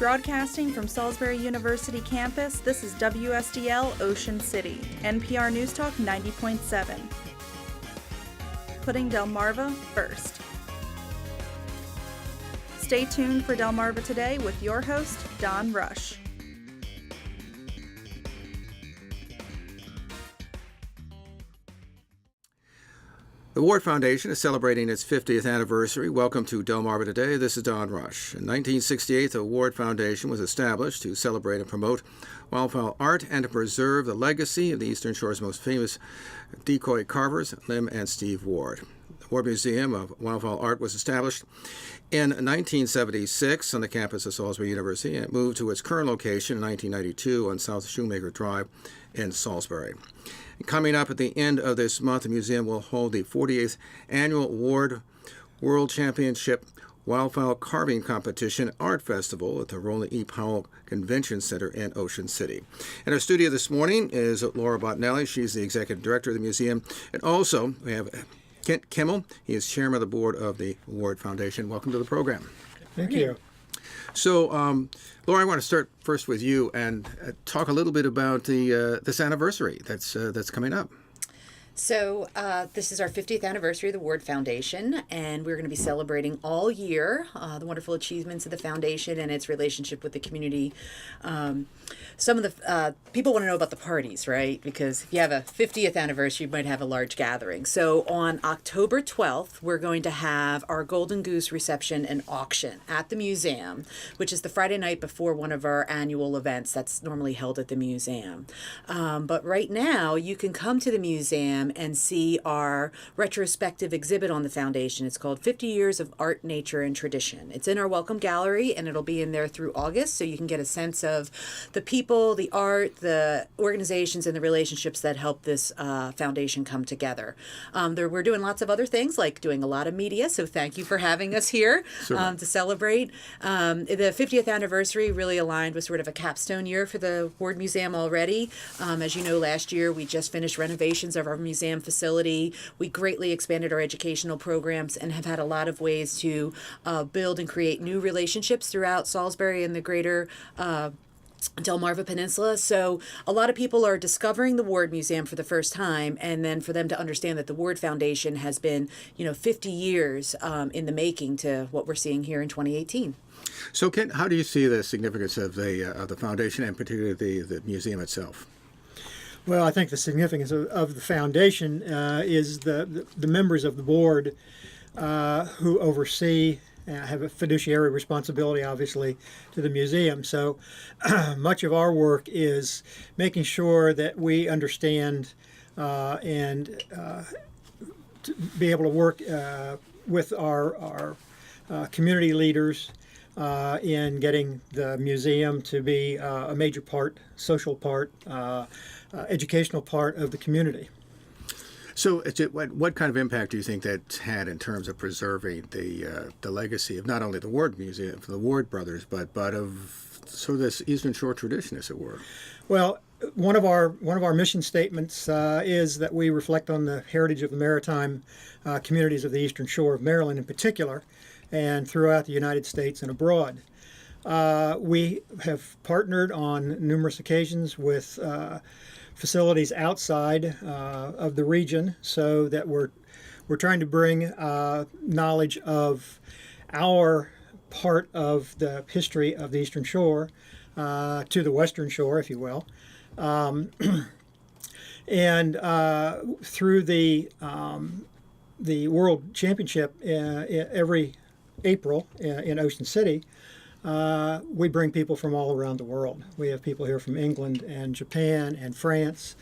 Broadcasting from Salisbury University campus, this is WSDL Ocean City, NPR News Talk 90.7. Putting Delmarva first. Stay tuned for Delmarva Today with your host, Don Rush. The Ward Foundation is celebrating its 50th anniversary. Welcome to Delmarva Today. This is Don Rush. In 1968, the Ward Foundation was established to celebrate and promote wildfowl art and to preserve the legacy of the Eastern Shore's most famous decoy carvers, Lim and Steve Ward. The Ward Museum of Wildfowl Art was established in 1976 on the campus of Salisbury University, and it moved to its current location in 1992 on South Shoemaker Drive in Salisbury. Coming up at the end of this month, the museum will hold the 48th Annual Ward World Championship Wildfowl Carving Competition Art Festival at the Roland E. Powell Convention Center in Ocean City. In our studio this morning is Laura Bottinelli. She's the executive director of the museum. And also, we have Kent Kimmel. He is chairman of the board of the Ward Foundation. Welcome to the program. Thank you. So, Laura, I want to start first with you and talk a little bit about this anniversary that's coming up. So this is our 50th anniversary of the Ward Foundation, and we're going to be celebrating all year the wonderful achievements of the foundation and its relationship with the community. Some of the people want to know about the parties, right? Because if you have a 50th anniversary, you might have a large gathering. So on October 12th, we're going to have our Golden Goose reception and auction at the museum, which is the Friday night before one of our annual events that's normally held at the museum. But right now, you can come to the museum and see our retrospective exhibit on the foundation. It's called 50 Years of Art, Nature, and Tradition. It's in our Welcome Gallery, and it'll be in there through August, so you can get a sense of the people, the art, the organizations, and the relationships that help this foundation come together. We're doing lots of other things, like doing a lot of media, so thank you for having us here to celebrate. The 50th anniversary really aligned with sort of a capstone year for the Ward Museum already. As you know, last year we just finished renovations of our museum facility. We greatly expanded our educational programs and have had a lot of ways to build and create new relationships throughout Salisbury and the greater Delmarva Peninsula. So a lot of people are discovering the Ward Museum for the first time, and then for them to understand that the Ward Foundation has been, 50 years in the making to what we're seeing here in 2018. So, Kent, how do you see the significance of the foundation and particularly the museum itself? Well, I think the significance of the foundation is the members of the board who oversee, have a fiduciary responsibility, obviously, to the museum. So much of our work is making sure that we understand and to be able to work with our community leaders in getting the museum to be a major part, social part, educational part of the community. So, what kind of impact do you think that's had in terms of preserving the legacy of not only the Ward Museum, the Ward brothers, but of sort of this Eastern Shore tradition, as it were? Well, one of our mission statements is that we reflect on the heritage of the maritime communities of the Eastern Shore of Maryland, in particular, and throughout the United States and abroad. We have partnered on numerous occasions with facilities outside of the region, so that we're trying to bring knowledge of our part of the history of the Eastern Shore to the Western Shore, if you will, and through the World Championship every April in Ocean City. We bring people from all around the world. We have people here from England and Japan and France,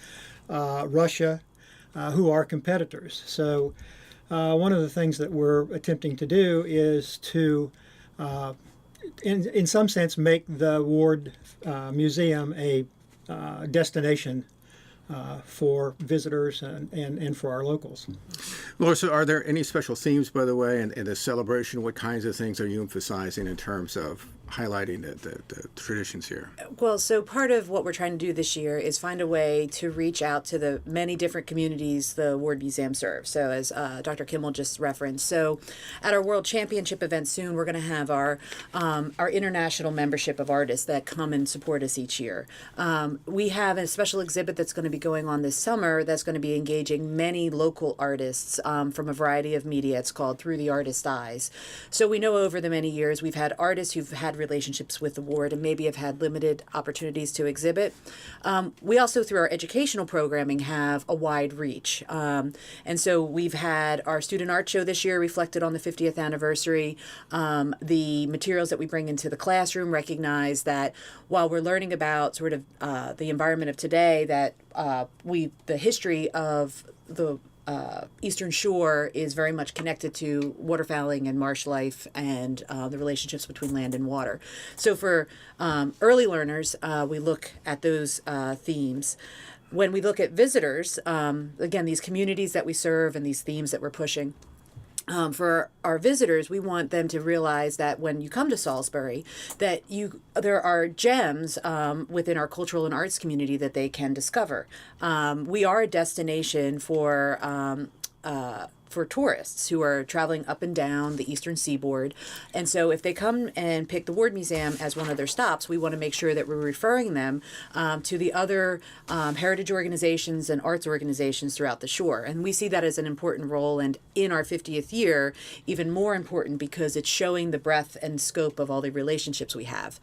Russia, who are competitors. So one of the things that we're attempting to do is to, in some sense, make the Ward Museum a destination for visitors and for our locals. Laura, so are there any special themes, by the way, in the celebration? What kinds of things are you emphasizing in terms of highlighting the traditions here? Well, so part of what we're trying to do this year is find a way to reach out to the many different communities the Ward Museum serves. So as Dr. Kimmel just referenced, so at our World Championship event soon, we're going to have our international membership of artists that come and support us each year. We have a special exhibit that's going to be going on this summer that's going to be engaging many local artists from a variety of media. It's called Through the Artist's Eyes. So we know over the many years we've had artists who've had relationships with the ward and maybe have had limited opportunities to exhibit. We also, through our educational programming, have a wide reach. And so we've had our student art show this year reflected on the 50th anniversary. The materials that we bring into the classroom recognize that while we're learning about sort of the environment of today, that the history of the Eastern Shore is very much connected to waterfowling and marsh life and the relationships between land and water. So for early learners, we look at those themes. When we look at visitors, again, these communities that we serve and these themes that we're pushing, for our visitors, we want them to realize that when you come to Salisbury, that there are gems within our cultural and arts community that they can discover. We are a destination for tourists who are traveling up and down the eastern seaboard. And so if they come and pick the Ward Museum as one of their stops, we want to make sure that we're referring them to the other heritage organizations and arts organizations throughout the shore. And we see that as an important role, and in our 50th year, even more important because it's showing the breadth and scope of all the relationships we have.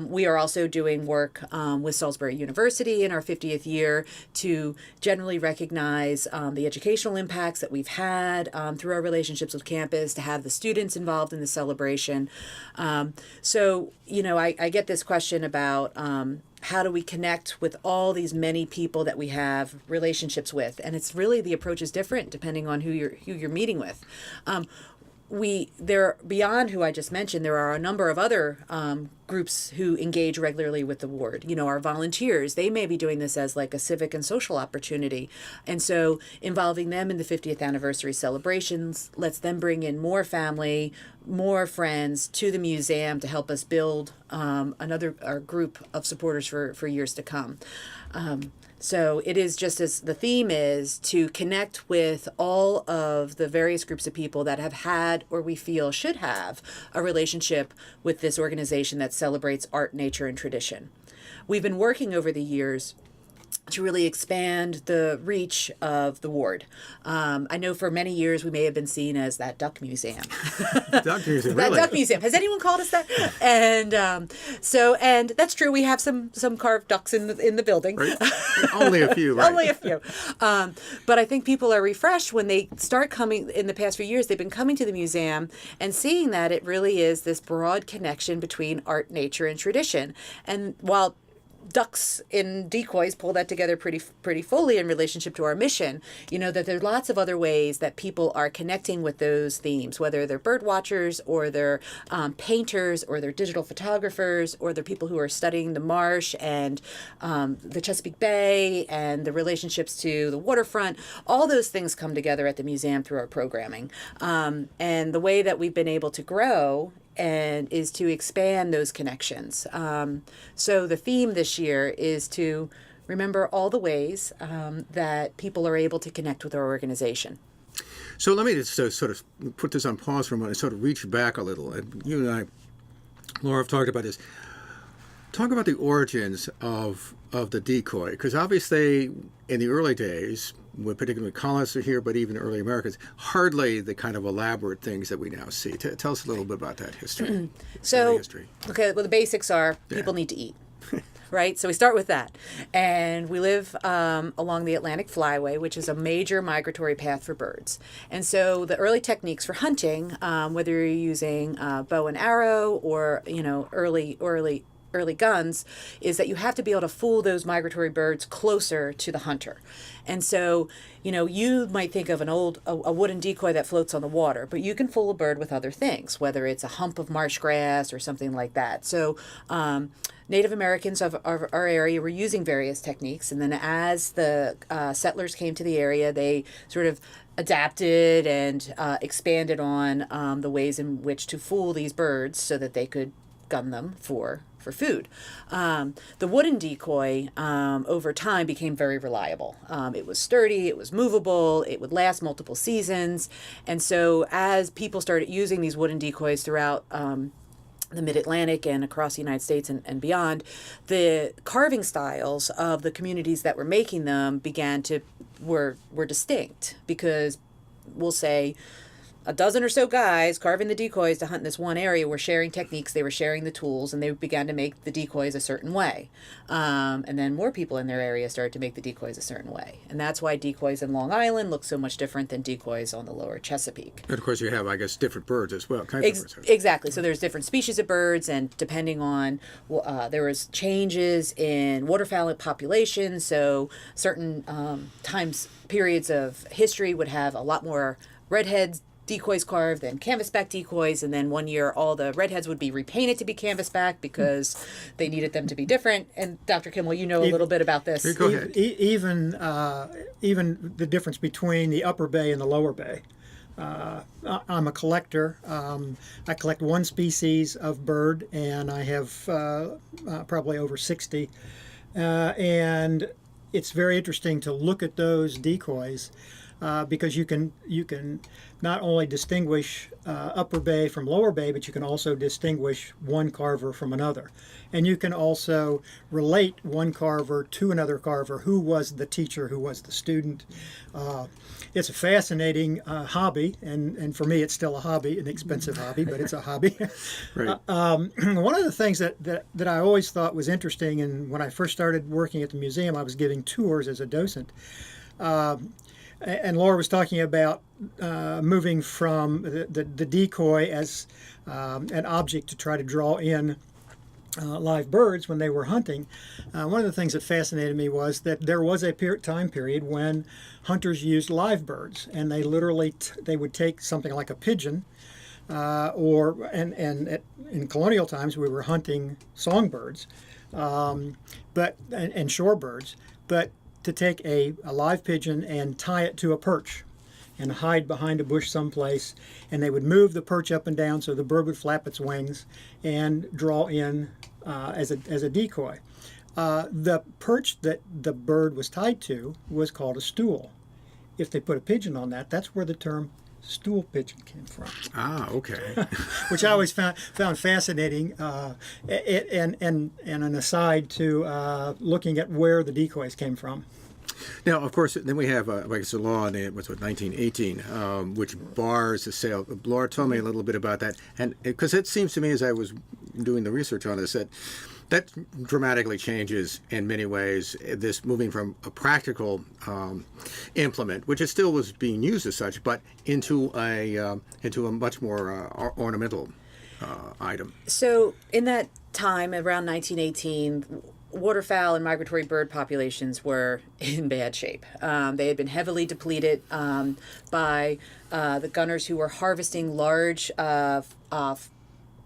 We are also doing work with Salisbury University in our 50th year to generally recognize the educational impacts that we've had through our relationships with campus, to have the students involved in the celebration. So, I get this question about how do we connect with all these many people that we have relationships with, and it's really, the approach is different depending on who you're meeting with. There, beyond who I just mentioned, there are a number of other groups who engage regularly with the ward. Our volunteers, they may be doing this as like a civic and social opportunity. And so involving them in the 50th anniversary celebrations lets them bring in more family, more friends to the museum to help us build another group of supporters for years to come. So it is just as the theme is to connect with all of the various groups of people that have had, or we feel should have, a relationship with this organization that celebrates art, nature, and tradition. We've been working over the years to really expand the reach of the ward. I know for many years we may have been seen as that duck museum. Duck museum, That really? duck museum. Has anyone called us that? And and that's true. We have some carved ducks in the building. Right? Only a few, right? Only a few. But I think people are refreshed when they start coming. In the past few years, they've been coming to the museum and seeing that it really is this broad connection between art, nature, and tradition. And while ducks in decoys pull that together pretty fully in relationship to our mission, that there's lots of other ways that people are connecting with those themes, whether they're bird watchers or they're painters or they're digital photographers or they're people who are studying the marsh and the Chesapeake Bay and the relationships to the waterfront. All those things come together at the museum through our programming. And the way that we've been able to grow and is to expand those connections. So the theme this year is to remember all the ways that people are able to connect with our organization. So let me just sort of put this on pause for a moment and sort of reach back a little. And you and I, Laura, have talked about this. Talk about the origins of the decoy, because obviously in the early days, particularly colonists are here, but even early Americans, hardly the kind of elaborate things that we now see. Tell us a little bit about that history. Okay, well, the basics are people need to eat, right? So we start with that. And we live along the Atlantic Flyway, which is a major migratory path for birds. And so the early techniques for hunting, whether you're using bow and arrow or, early guns, is that you have to be able to fool those migratory birds closer to the hunter. And so, you might think of a wooden decoy that floats on the water, but you can fool a bird with other things, whether it's a hump of marsh grass or something like that. So Native Americans of our area were using various techniques, and then as the settlers came to the area, they sort of adapted and expanded on the ways in which to fool these birds so that they could gun them for food. The wooden decoy over time became very reliable. It was sturdy, it was movable, it would last multiple seasons. And so as people started using these wooden decoys throughout the Mid-Atlantic and across the United States and beyond, the carving styles of the communities that were making them were distinct, because we'll say a dozen or so guys carving the decoys to hunt in this one area were sharing techniques, they were sharing the tools, and they began to make the decoys a certain way. And then more people in their area started to make the decoys a certain way. And that's why decoys in Long Island look so much different than decoys on the lower Chesapeake. And of course, you have, I guess, different birds as well. Kinds of birds. Exactly. So there's different species of birds, and depending on, there was changes in waterfowl population. So certain periods of history would have a lot more redheads decoys carved than canvasback decoys, and then one year all the redheads would be repainted to be canvasback because they needed them to be different. And Dr. Kimmel, you know a little bit about this. Go ahead. Even the difference between the upper bay and the lower bay. I'm a collector. I collect one species of bird, and I have probably over 60. And it's very interesting to look at those decoys. Because you can not only distinguish upper bay from lower bay, but you can also distinguish one carver from another. And you can also relate one carver to another carver. Who was the teacher? Who was the student? It's a fascinating hobby, and for me it's still a hobby, an expensive hobby, but it's a hobby. Right. One of the things that I always thought was interesting, and when I first started working at the museum, I was giving tours as a docent. And Laura was talking about moving from the decoy as an object to try to draw in live birds when they were hunting. One of the things that fascinated me was that there was a time period when hunters used live birds, and they literally they would take something like a pigeon, and in colonial times we were hunting songbirds, and shorebirds, but to take a live pigeon and tie it to a perch and hide behind a bush someplace, and they would move the perch up and down so the bird would flap its wings and draw in as a decoy. The perch that the bird was tied to was called a stool. If they put a pigeon on that, that's where the term stool pigeon came from. Ah, okay. Which I always found fascinating. And an aside to looking at where the decoys came from. Now, of course, then we have, I guess, a law in 1918, which bars the sale. Laura told me a little bit about that, and because it seems to me, as I was doing the research on this, that dramatically changes in many ways. This moving from a practical implement, which it still was being used as such, but into a much more ornamental item. So in that time, around 1918. Waterfowl and migratory bird populations were in bad shape. They had been heavily depleted by the gunners who were harvesting large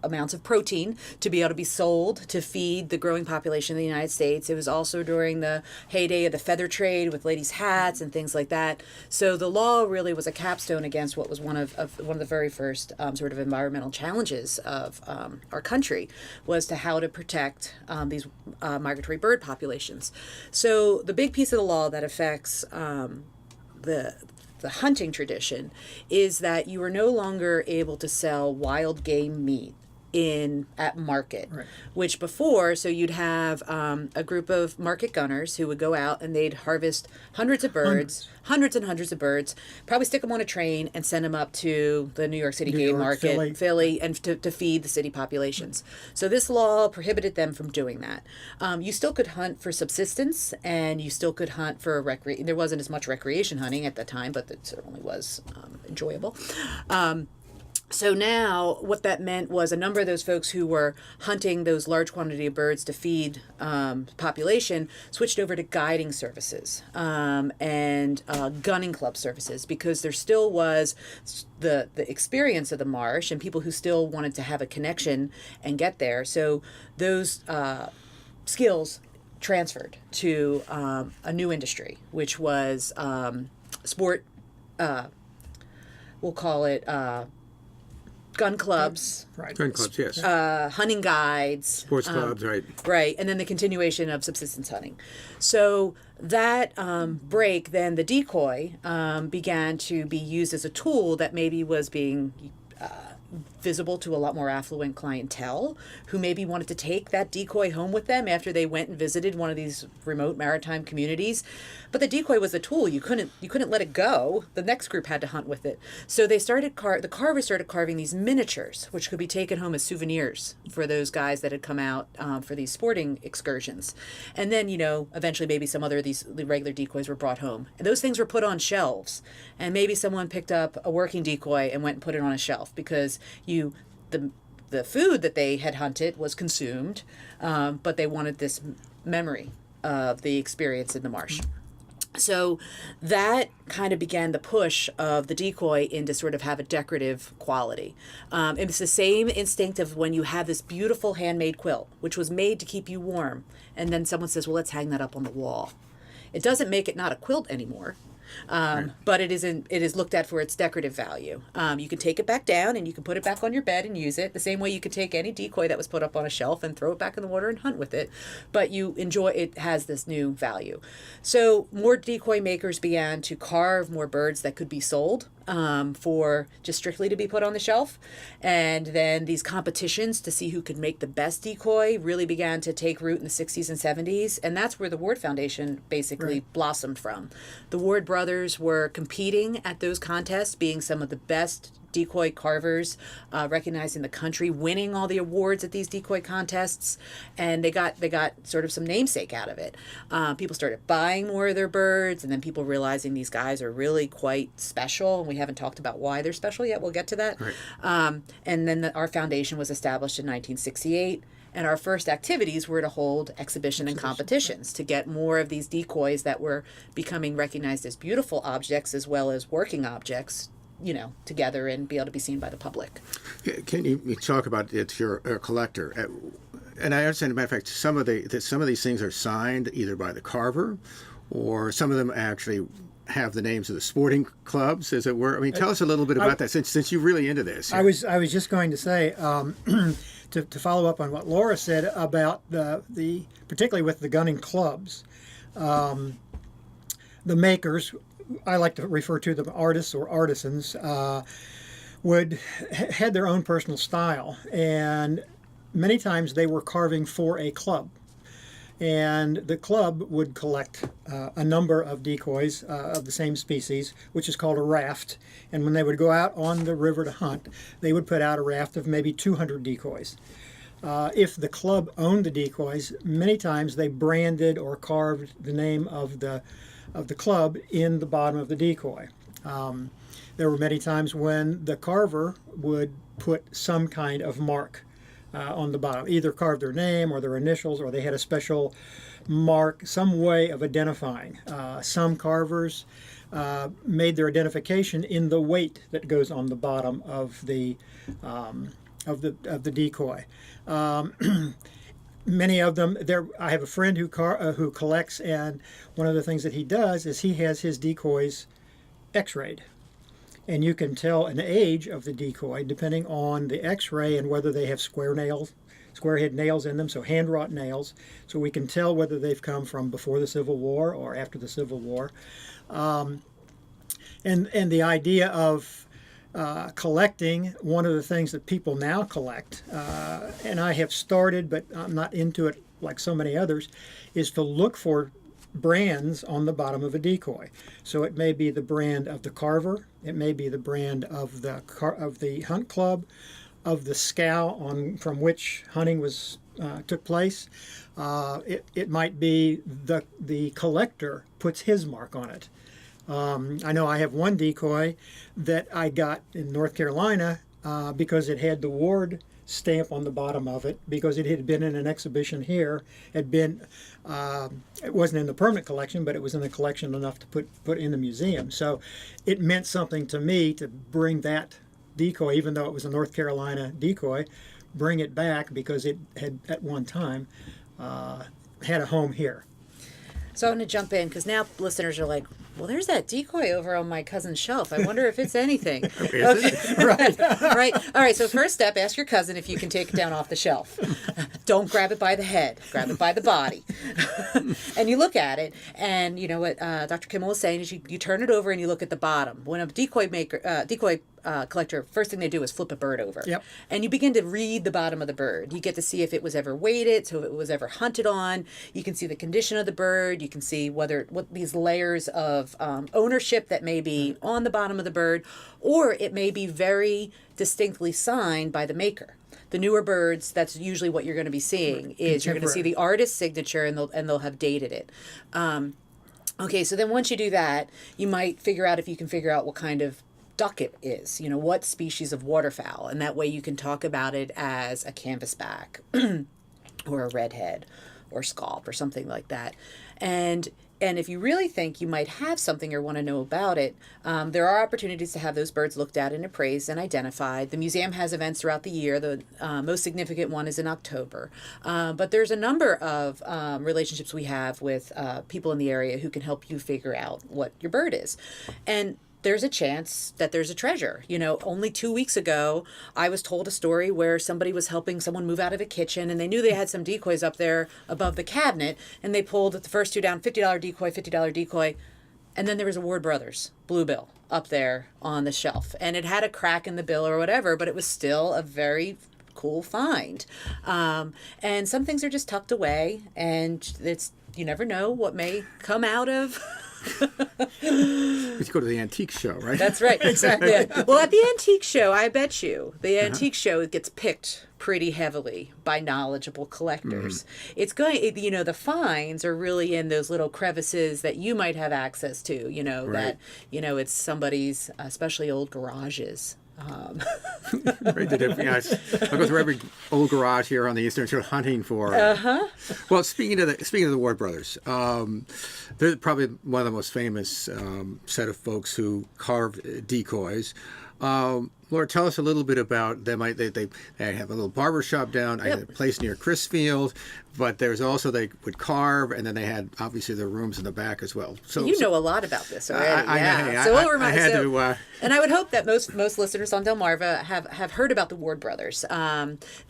amounts of protein to be able to be sold to feed the growing population of the United States. It was also during the heyday of the feather trade with ladies' hats and things like that. So the law really was a capstone against what was one of the very first sort of environmental challenges of our country, was to how to protect these migratory bird populations. So the big piece of the law that affects the hunting tradition is that you are no longer able to sell wild game meat at market, right. Which before, so you'd have a group of market gunners who would go out and they'd harvest hundreds of birds, hundreds and hundreds of birds, probably stick them on a train and send them up to the New York City game market, Philly, and to feed the city populations. So this law prohibited them from doing that. You still could hunt for subsistence, and you still could hunt for recreation. There wasn't as much recreation hunting at the time, but it certainly was enjoyable. So now what that meant was a number of those folks who were hunting those large quantity of birds to feed population switched over to guiding services and gunning club services, because there still was the experience of the marsh and people who still wanted to have a connection and get there. So those skills transferred to a new industry, which was sport, we'll call it gun clubs, Right. Gun clubs, yes. hunting guides, Sports clubs, right. right, and then the continuation of subsistence hunting. So that break, then the decoy began to be used as a tool that maybe was being visible to a lot more affluent clientele who maybe wanted to take that decoy home with them after they went and visited one of these remote maritime communities. But the decoy was a tool. You couldn't let it go. The next group had to hunt with it. So they started the carvers started carving these miniatures, which could be taken home as souvenirs for those guys that had come out for these sporting excursions. And then, eventually maybe some other of the regular decoys were brought home. And those things were put on shelves. And maybe someone picked up a working decoy and went and put it on a shelf because the food that they had hunted was consumed, but they wanted this memory of the experience in the marsh. So that kind of began the push of the decoy into sort of have a decorative quality. It's the same instinct of when you have this beautiful handmade quilt, which was made to keep you warm, and then someone says, well, let's hang that up on the wall. It doesn't make it not a quilt anymore. But it is looked at for its decorative value. You can take it back down and you can put it back on your bed and use it the same way you could take any decoy that was put up on a shelf and throw it back in the water and hunt with it. But you enjoy it has this new value. So more decoy makers began to carve more birds that could be sold for just strictly to be put on the shelf. And then these competitions to see who could make the best decoy really began to take root in the 60s and 70s. And that's where the Ward Foundation basically blossomed from. The Ward brothers were competing at those contests, being some of the best decoy carvers recognized in the country, winning all the awards at these decoy contests, and they got sort of some namesake out of it. People started buying more of their birds, and then people realizing these guys are really quite special, and we haven't talked about why they're special yet. We'll get to that. Right. And then our foundation was established in 1968. And our first activities were to hold exhibition and competitions to get more of these decoys that were becoming recognized as beautiful objects as well as working objects, together and be able to be seen by the public. Can you talk about it? You're a collector, and I understand. As a matter of fact, some of these things are signed either by the carver, or some of them actually have the names of the sporting clubs, as it were. I mean, tell us a little bit about that, since you're really into this. I was just going to say. To follow up on what Laura said about the particularly with the gunning clubs, the makers, I like to refer to them artists or artisans, had their own personal style, and many times they were carving for a club. And the club would collect a number of decoys of the same species, which is called a raft. And when they would go out on the river to hunt, they would put out a raft of maybe 200 decoys. If the club owned the decoys, many times they branded or carved the name of the club in the bottom of the decoy. There were many times when the carver would put some kind of mark on the bottom, either carve their name or their initials, or they had a special mark, some way of identifying. Some carvers made their identification in the weight that goes on the bottom of the decoy. Many of them. I have a friend who collects, and one of the things that he does is he has his decoys X-rayed. And you can tell an age of the decoy depending on the X-ray and whether they have square head nails in them, so hand-wrought nails. So we can tell whether they've come from before the Civil War or after the Civil War. And the idea of collecting, one of the things that people now collect, and I have started, but I'm not into it like so many others, is to look for brands on the bottom of a decoy. So it may be the brand of the carver, it may be the brand of the hunt club, of the scow from which hunting took place. It might be the collector puts his mark on it. I know I have one decoy that I got in North Carolina because it had the Ward stamp on the bottom of it, because it had been in an exhibition here. It wasn't in the permanent collection, but it was in the collection enough to put in the museum. So it meant something to me to bring that decoy, even though it was a North Carolina decoy, bring it back because it had at one time had a home here. So I'm going to jump in because now listeners are like, well, there's that decoy over on my cousin's shelf. I wonder if it's anything. Is it? Right. Right. All right. So first step, ask your cousin if you can take it down off the shelf. Don't grab it by the head. Grab it by the body. And you look at it, and you know what Dr. Kimmel was saying is you turn it over and you look at the bottom. When a decoy collector, first thing they do is flip a bird over. Yep. And you begin to read the bottom of the bird. You get to see if it was ever weighted, so if it was ever hunted on. You can see the condition of the bird. You can see what these layers of ownership that may be on the bottom of the bird, or it may be very distinctly signed by the maker. The newer birds, that's usually what you're going to be seeing. Is you're going to see the artist's signature, and they'll have dated it. Okay, so then once you do that, you might figure out if you can figure out what kind of duck it is, what species of waterfowl, and that way you can talk about it as a canvasback or a redhead or scaup or something like that. And if you really think you might have something or want to know about it, there are opportunities to have those birds looked at and appraised and identified. The museum has events throughout the year. The most significant one is in October. But there's a number of relationships we have with people in the area who can help you figure out what your bird is. And there's a chance that there's a treasure. Only 2 weeks ago, I was told a story where somebody was helping someone move out of a kitchen, and they knew they had some decoys up there above the cabinet, and they pulled the first two down, $50 decoy, $50 decoy, and then there was a Ward Brothers bluebill up there on the shelf, and it had a crack in the bill or whatever, but it was still a very cool find. And some things are just tucked away, and you never know what may come out of... You go to the antique show, right? That's right. Exactly. Yeah. Well, at the antique show, I bet you, the antique show gets picked pretty heavily by knowledgeable collectors. It's going, the finds are really in those little crevices that you might have access to, Right. that, it's somebody's, especially old garages. Right, I go through every old garage here on the Eastern Shore hunting for. Well, speaking of the Ward Brothers, they're probably one of the most famous set of folks who carve decoys. Laura, tell us a little bit about them. They have a little barber shop down a place near Chrisfield, but there's also they would carve, and then they had obviously their rooms in the back as well. So you know a lot about this already. I had to. And I would hope that most listeners on Delmarva have heard about the Ward Brothers.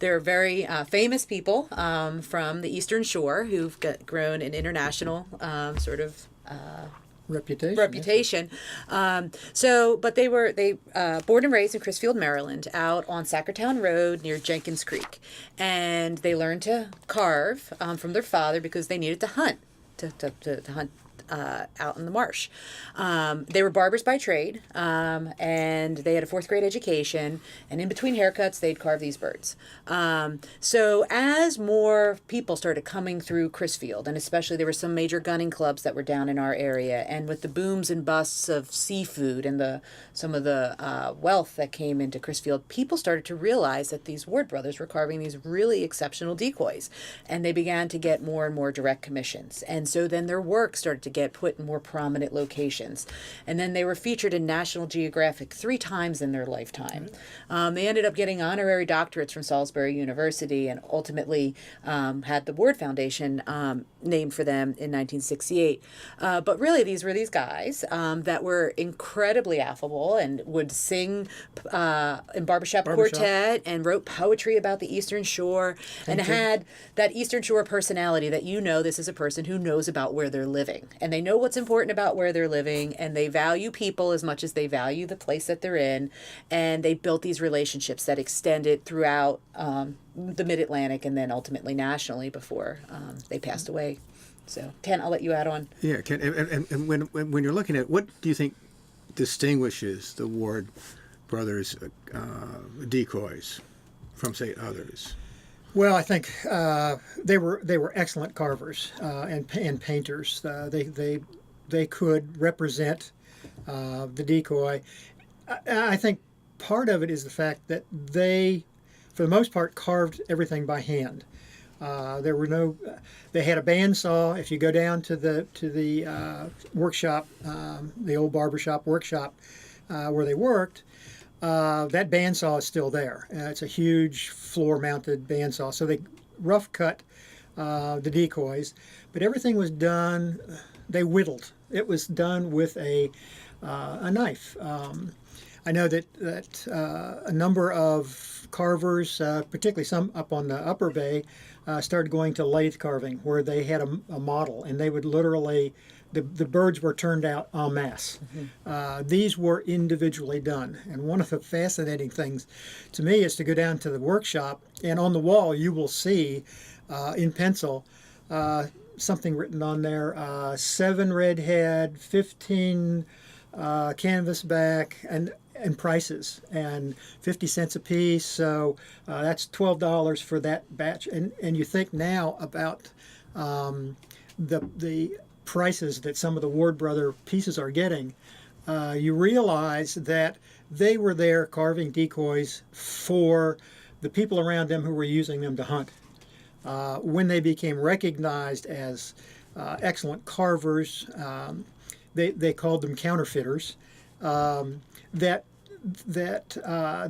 They're very famous people from the Eastern Shore who've grown an international sort of. Reputation. But they born and raised in Chrisfield, Maryland, out on Sackertown Road near Jenkins Creek, and they learned to carve from their father because they needed to hunt to hunt out in the marsh. They were barbers by trade, and they had a 4th grade education, and in between haircuts, they'd carve these birds. So as more people started coming through Chrisfield, and especially there were some major gunning clubs that were down in our area, and with the booms and busts of seafood and some of the wealth that came into Chrisfield, people started to realize that these Ward brothers were carving these really exceptional decoys, and they began to get more and more direct commissions. And so then their work started to get put in more prominent locations. And then they were featured in National Geographic 3 times in their lifetime. They ended up getting honorary doctorates from Salisbury University and ultimately had the Ward Foundation named for them in 1968. But really, these were these guys that were incredibly affable and would sing in barbershop quartet and wrote poetry about the Eastern Shore and had that Eastern Shore personality that this is a person who knows about where they're living. And they know what's important about where they're living, and they value people as much as they value the place that they're in. And they built these relationships that extended throughout the Mid-Atlantic and then ultimately nationally before they passed away. So, Ken, I'll let you add on. Yeah, Ken, and when you're looking at what do you think distinguishes the Ward Brothers decoys from, say, others? Well, I think they were excellent carvers and painters. They could represent the decoy. I think part of it is the fact that they, for the most part, carved everything by hand. They had a bandsaw. If you go down to the workshop, the old barbershop workshop where they worked, that bandsaw is still there. It's a huge floor-mounted bandsaw. So they rough cut the decoys, but everything was done they whittled. It was done with a knife. I know that a number of carvers, particularly some up on the Upper Bay, started going to lathe carving, where they had a model, and they would literally, the birds were turned out en masse. These were individually done, and one of the fascinating things to me is to go down to the workshop, and on the wall you will see in pencil something written on there: 7 redhead, 15 canvasback, and prices, and 50 cents a piece. So that's $12 for that batch. And you think now about the prices that some of the Ward Brother pieces are getting. You realize that they were there carving decoys for the people around them who were using them to hunt. When they became recognized as excellent carvers, they called them counterfeiters. That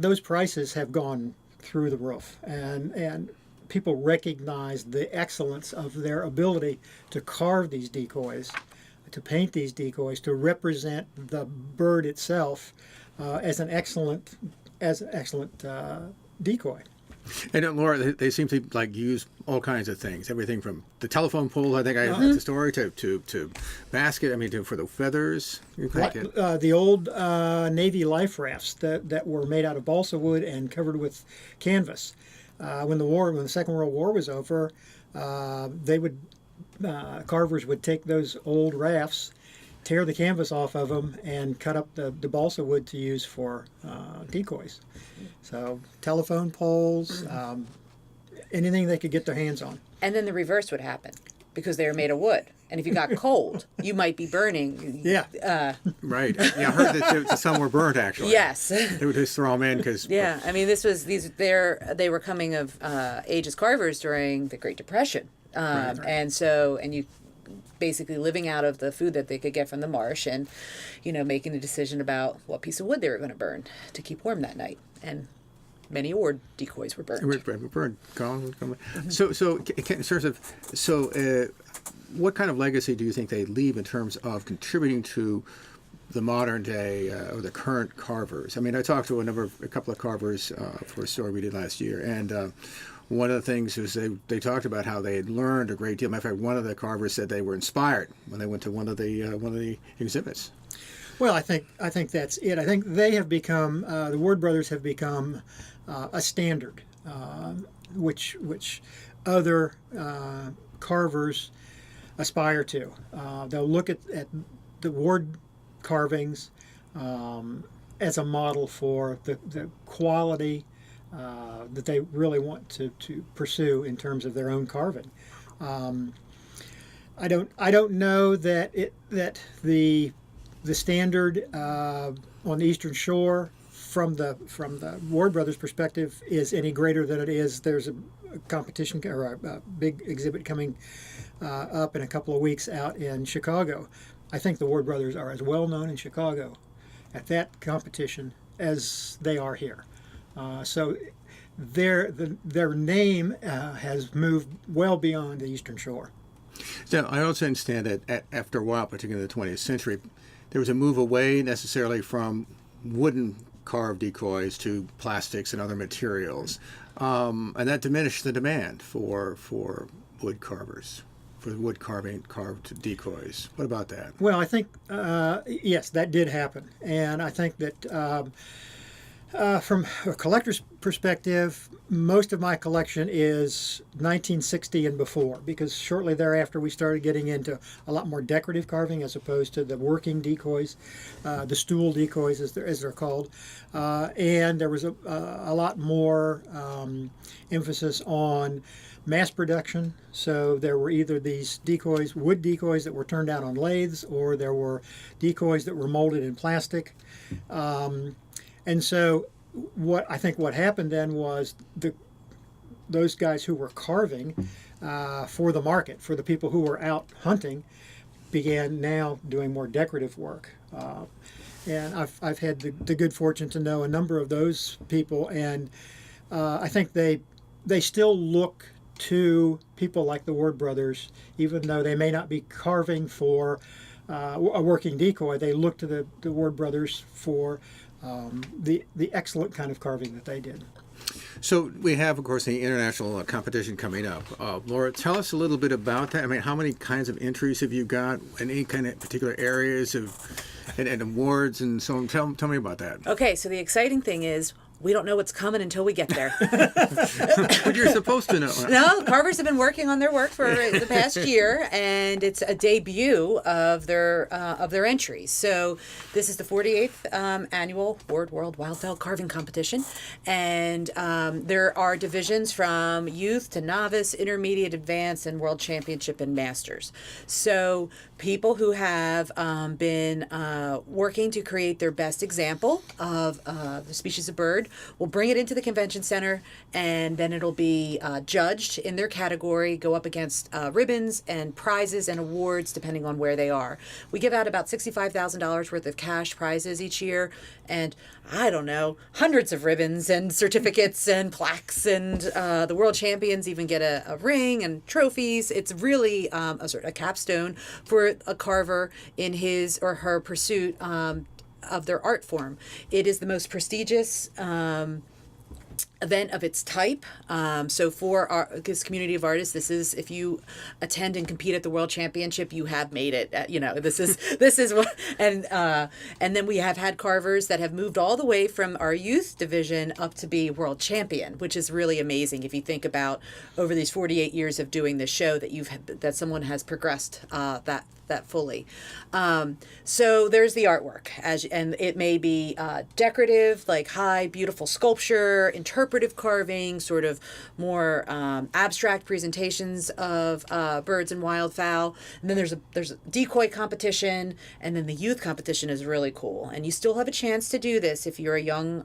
those prices have gone through the roof, and people recognize the excellence of their ability to carve these decoys, to paint these decoys, to represent the bird itself as an excellent decoy. And Laura, they seem to like use all kinds of things, everything from the telephone pole, I think I heard the story, to basket. I mean, for the feathers. The old Navy life rafts that were made out of balsa wood and covered with canvas. When the Second World War was over, carvers would take those old rafts, tear the canvas off of them, and cut up the balsa wood to use for decoys. So telephone poles, anything they could get their hands on. And then the reverse would happen, because they were made of wood. And if you got cold, you might be burning. Yeah. Right. Yeah, I heard that some were burnt, actually. Yes. They would just throw them in because. Yeah, I mean, they were coming of age as carvers during the Great Depression, Right. and you basically living out of the food that they could get from the marsh, and making a decision about what piece of wood they were going to burn to keep warm that night. And many award decoys were burned. Burned. So in terms of what kind of legacy do you think they leave in terms of contributing to the modern day or the current carvers? I mean, I talked to a couple of carvers for a story we did last year, and one of the things was they talked about how they had learned a great deal. Matter of fact, one of the carvers said they were inspired when they went to one of the exhibits. Well, I think that's it. I think they have become the Ward brothers have become a standard, which other carvers aspire to. They'll look at the Ward carvings as a model for the quality that they really want to pursue in terms of their own carving. I don't know that the standard on the Eastern Shore from the Ward Brothers perspective is any greater than it is. There's a competition or a big exhibit coming up in a couple of weeks out in Chicago. I think the Ward Brothers are as well known in Chicago at that competition as they are here. So their name has moved well beyond the Eastern Shore. So I also understand that after a while, particularly in the 20th century, there was a move away necessarily from wooden carved decoys to plastics and other materials, and that diminished the demand for wood carvers, for wood carved decoys. What about that? Well, I think yes, that did happen, and I think that from a collector's perspective, most of my collection is 1960 and before, because shortly thereafter we started getting into a lot more decorative carving as opposed to the working decoys, the stool decoys as they're called, and there was a lot more emphasis on mass production. So there were either these decoys, wood decoys that were turned out on lathes, or there were decoys that were molded in plastic. And so what happened then was those guys who were carving for the market, for the people who were out hunting, began now doing more decorative work. And I've had the good fortune to know a number of those people, and I think they still look to people like the Ward brothers, even though they may not be carving for a working decoy. They look to the Ward brothers for the excellent kind of carving that they did. So we have, of course, the international competition coming up. Laura, tell us a little bit about that. I mean, how many kinds of entries have you got? Any kind of particular areas of and awards and so on? Tell me about that. Okay, so the exciting thing is we don't know what's coming until we get there. But you're supposed to know. No, the carvers have been working on their work for the past year, and it's a debut of their entries. So this is the 48th annual Ward World Wildfowl Carving Competition, and there are divisions from youth to novice, intermediate, advanced, and world championship and masters. So people who have been working to create their best example of the species of bird will bring it into the convention center, and then it'll be judged in their category, go up against ribbons and prizes and awards depending on where they are. We give out about $65,000 worth of cash prizes each year, and I don't know, hundreds of ribbons and certificates and plaques, and the world champions even get a ring and trophies. It's really a capstone for a carver in his or her pursuit of their art form. It is the most prestigious event of its type. So for this community of artists, this is, if you attend and compete at the World Championship, you have made it. This is what, and then we have had carvers that have moved all the way from our youth division up to be world champion, which is really amazing if you think about over these 48 years of doing this show that someone has progressed that fully. So there's the artwork, and it may be decorative, like high, beautiful sculpture, interpretive carving, sort of more abstract presentations of birds and wildfowl. And then there's a decoy competition, and then the youth competition is really cool. And you still have a chance to do this if you're a young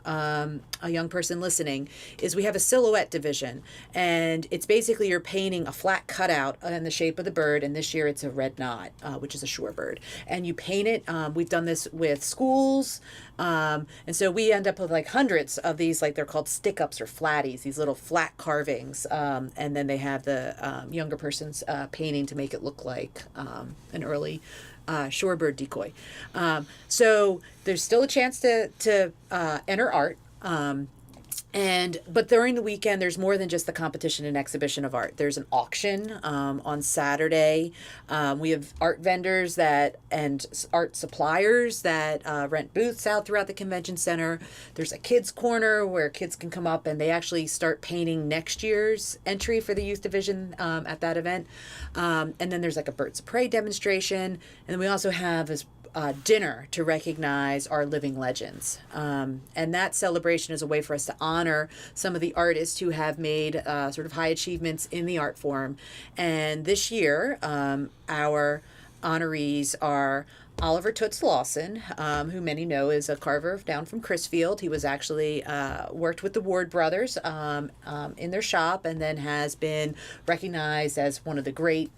person listening. Is we have a silhouette division, and it's basically you're painting a flat cutout in the shape of the bird, and this year it's a red knot, which is a shorebird, and you paint it. We've done this with schools, and so we end up with like hundreds of these, like they're called stick-ups or flatties, these little flat carvings, and then they have the younger person's painting to make it look like an early shorebird decoy. So there's still a chance to enter art. But during the weekend, there's more than just the competition and exhibition of art. There's an auction on Saturday. We have art vendors and art suppliers that rent booths out throughout the convention center. There's a kids corner where kids can come up and they actually start painting next year's entry for the youth division at that event. And then there's like a birds of prey demonstration. And then we also have this dinner to recognize our living legends. And that celebration is a way for us to honor some of the artists who have made sort of high achievements in the art form. And this year, our honorees are Oliver Toots Lawson, who many know is a carver down from Crisfield. He was actually worked with the Ward brothers in their shop, and then has been recognized as one of the great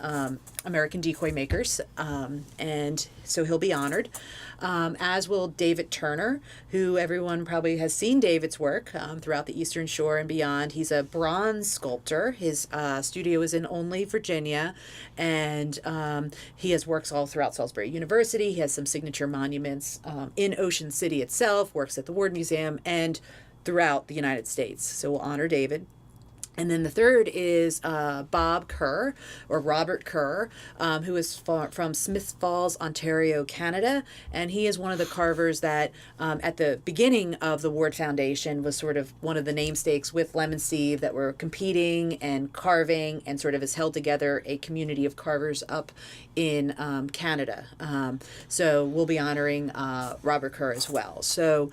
American decoy makers, and so he'll be honored. As will David Turner, who everyone probably has seen David's work throughout the Eastern Shore and beyond. He's a bronze sculptor. His studio is in Olney, Virginia, and he has works all throughout Salisbury University. He has some signature monuments in Ocean City itself, works at the Ward Museum, and throughout the United States. So we'll honor David. And then the third is Bob Kerr, or Robert Kerr, who is from Smiths Falls, Ontario, Canada. And he is one of the carvers that at the beginning of the Ward Foundation was sort of one of the namesakes with Lemon Steve that were competing and carving, and sort of has held together a community of carvers up in Canada. So we'll be honoring Robert Kerr as well. So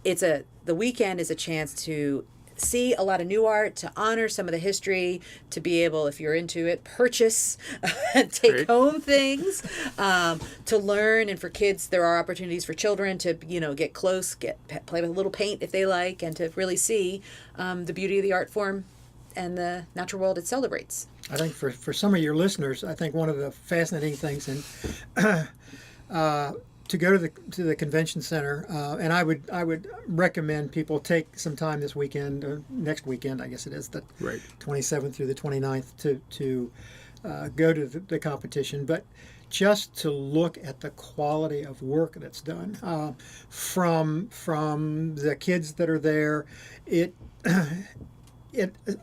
the weekend is a chance to see a lot of new art, to honor some of the history, to be able, if you're into it, purchase, take home things, to learn. And for kids, there are opportunities for children to, get close, play with a little paint if they like, and to really see the beauty of the art form and the natural world it celebrates. I think for some of your listeners, I think one of the fascinating things, and to go to the convention center, and I would recommend people take some time this weekend, or next weekend, I guess it is, the Right. 27th through the 29th, to go to the competition, but just to look at the quality of work that's done from the kids that are there. It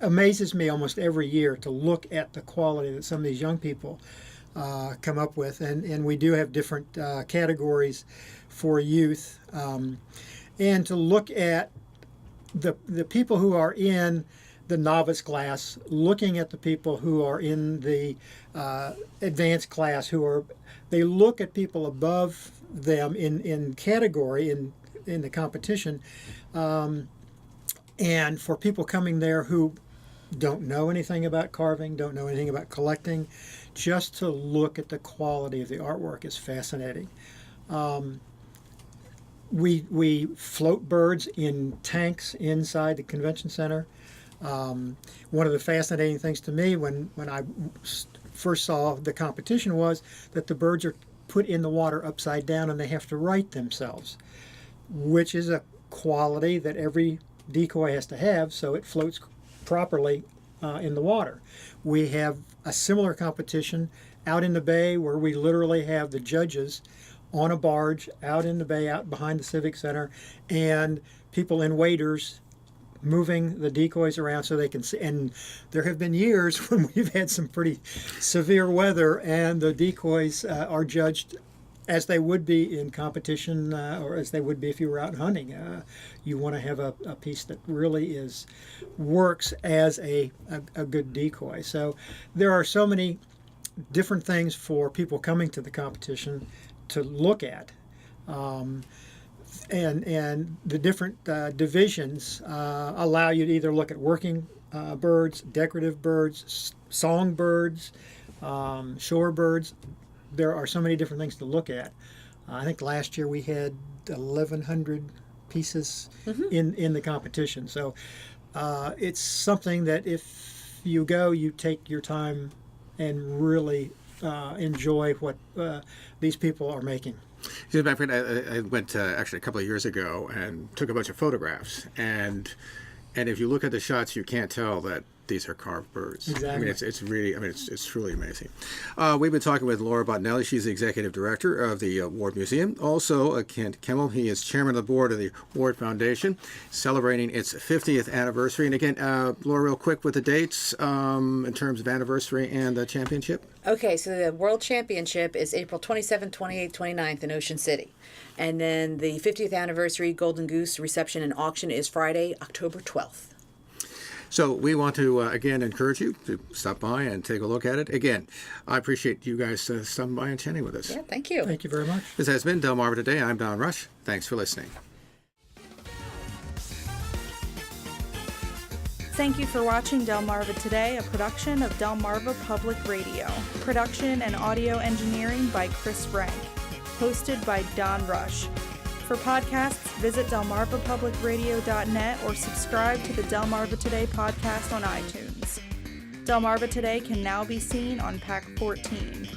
amazes me almost every year to look at the quality that some of these young people come up with, and we do have different categories for youth, and to look at the people who are in the novice class, looking at the people who are in the advanced class, they look at people above them in category in the competition, and for people coming there who don't know anything about carving, don't know anything about collecting, just to look at the quality of the artwork is fascinating. We float birds in tanks inside the convention center. One of the fascinating things to me when I first saw the competition was that the birds are put in the water upside down and they have to right themselves, which is a quality that every decoy has to have so it floats properly in the water. We have a similar competition out in the bay where we literally have the judges on a barge out in the bay, out behind the Civic Center, and people in waders moving the decoys around so they can see. And there have been years when we've had some pretty severe weather and the decoys are judged as they would be in competition, or as they would be if you were out hunting. You want to have a piece that really works as a good decoy. So there are so many different things for people coming to the competition to look at. And the different divisions allow you to either look at working birds, decorative birds, songbirds, shorebirds. There are so many different things to look at. I think last year we had 1,100 pieces in the competition. So it's something that if you go, you take your time and really enjoy what these people are making. As a matter of fact, I went actually a couple of years ago and took a bunch of photographs, and if you look at the shots, you can't tell that these are carved birds. Exactly. I mean, it's really, it's truly amazing. We've been talking with Laura Bottinelli. She's the executive director of the Ward Museum. Also, Kent Kimmel. He is chairman of the board of the Ward Foundation, celebrating its 50th anniversary. And again, Laura, real quick with the dates in terms of anniversary and the championship. Okay, so the World Championship is April 27th, 28th, 29th in Ocean City. And then the 50th anniversary Golden Goose reception and auction is Friday, October 12th. So we want to, again, encourage you to stop by and take a look at it. Again, I appreciate you guys stopping by and chatting with us. Yeah, thank you. Thank you very much. This has been Delmarva Today. I'm Don Rush. Thanks for listening. Thank you for watching Delmarva Today, a production of Delmarva Public Radio. Production and audio engineering by Chris Frank. Hosted by Don Rush. For podcasts, visit delmarvapublicradio.net or subscribe to the Delmarva Today podcast on iTunes. Delmarva Today can now be seen on Pack 14.